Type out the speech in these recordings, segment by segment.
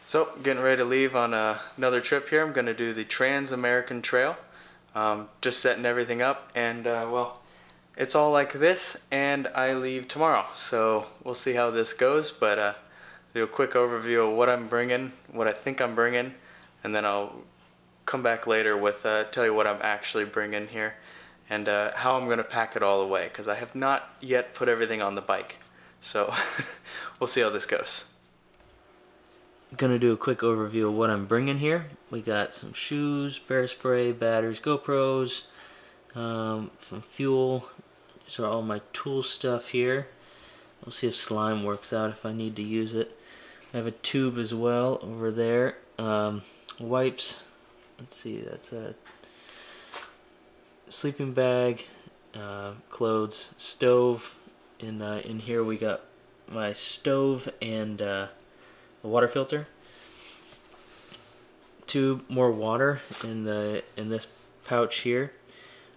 So, getting ready to leave on another trip here. I'm going to do the Trans-American Trail. Just setting everything up, and well, it's all like this, and I leave tomorrow. So, we'll see how this goes, but do a quick overview of what I'm bringing, what I think I'm bringing, and then I'll come back later with tell you what I'm actually bringing here, and how I'm going to pack it all away, because I have not yet put everything on the bike. So, we'll see how this goes. Gonna do a quick overview of what I'm bringing here. We got some shoes, bear spray, batteries, GoPros, some fuel. These are all my tool stuff here. We'll see if slime works out if I need to use it. I have a tube as well over there. Wipes. Let's see, that's a sleeping bag, clothes, stove. In here we got my stove and a water filter, tube, more water in this pouch here.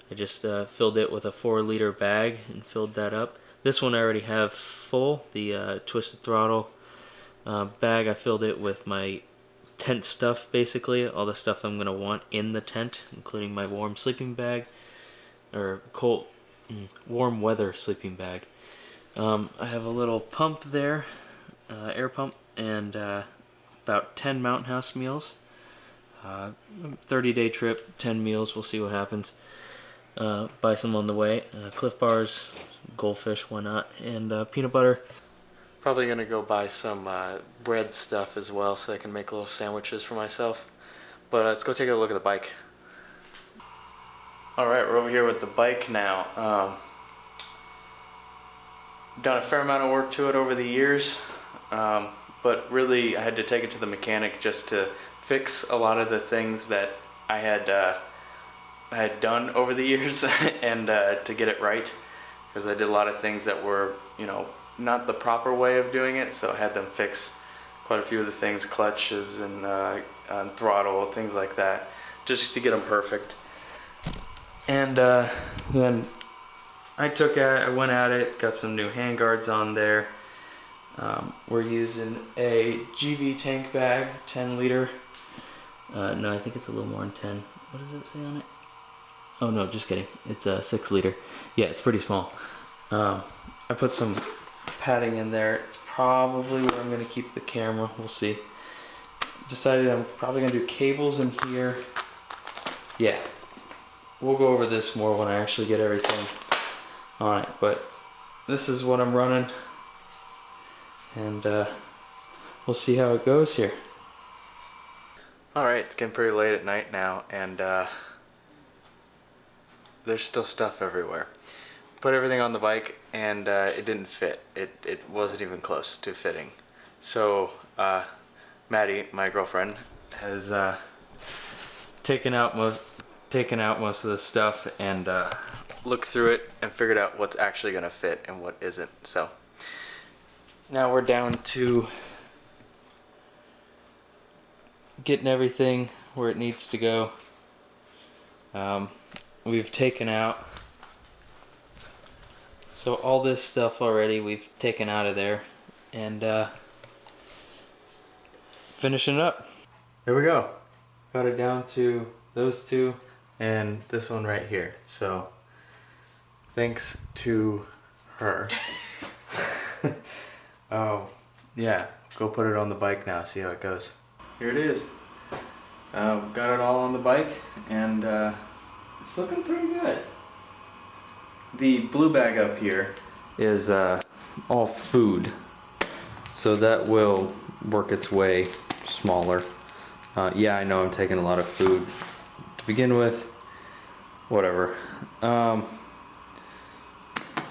I just filled it with a 4-liter bag and filled that up. This one I already have full. The twisted throttle bag, I filled it with my tent stuff, basically all the stuff I'm gonna want in the tent, including my warm sleeping bag, or cold warm weather sleeping bag. I have a little pump there, air pump, and about 10 Mountain House meals. 30-day trip, 10 meals, we'll see what happens. Buy some on the way. Cliff Bars, goldfish, why not, and peanut butter. Probably gonna go buy some bread stuff as well so I can make little sandwiches for myself. But let's go take a look at the bike. Alright, we're over here with the bike now. Done a fair amount of work to it over the years. But really, I had to take it to the mechanic just to fix a lot of the things that I had done over the years, and to get it right, because I did a lot of things that were, not the proper way of doing it. So I had them fix quite a few of the things, clutches and throttle, things like that, just to get them perfect. And then I went at it, got some new handguards on there. We're using a GV tank bag, 10-liter. No, I think it's a little more than 10. What does it say on it? Oh no, just kidding. It's a 6-liter. Yeah, it's pretty small. I put some padding in there. It's probably where I'm going to keep the camera. We'll see. Decided I'm probably going to do cables in here. Yeah. We'll go over this more when I actually get everything on it. But this is what I'm running. And we'll see how it goes here. Alright, it's getting pretty late at night now, and there's still stuff everywhere. Put everything on the bike, and it didn't fit. It wasn't even close to fitting. So Maddie, my girlfriend, has taken out most of the stuff and looked through it and figured out what's actually going to fit and what isn't. So now we're down to getting everything where it needs to go. We've taken out, so all this stuff already we've taken out of there, and finishing up. There we go. Got it down to those two and this one right here. So thanks to her. Oh, yeah, go put it on the bike now, see how it goes. Here it is. Got it all on the bike, and it's looking pretty good. The blue bag up here is all food, so that will work its way smaller. Yeah, I know I'm taking a lot of food to begin with. Whatever.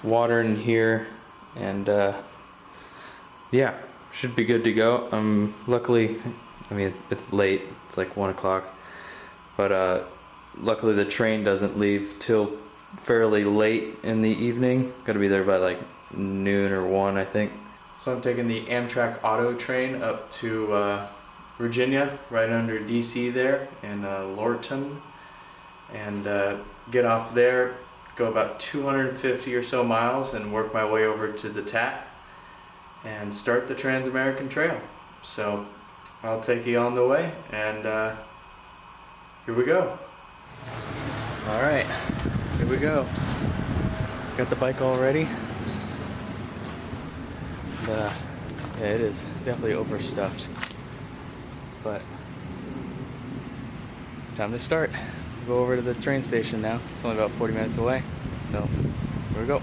Water in here, and yeah, should be good to go. Luckily, I mean, it's late, it's like 1 o'clock, but luckily the train doesn't leave till fairly late in the evening. Gotta be there by like noon or 1, I think. So I'm taking the Amtrak auto train up to Virginia, right under DC there in Lorton, and get off there, go about 250 or so miles, and work my way over to the TAT and start the Trans-American Trail. So I'll take you on the way, and here we go. All right, here we go. Got the bike all ready. And, yeah, it is definitely overstuffed, but time to start. Go over to the train station now. It's only about 40 minutes away, so here we go.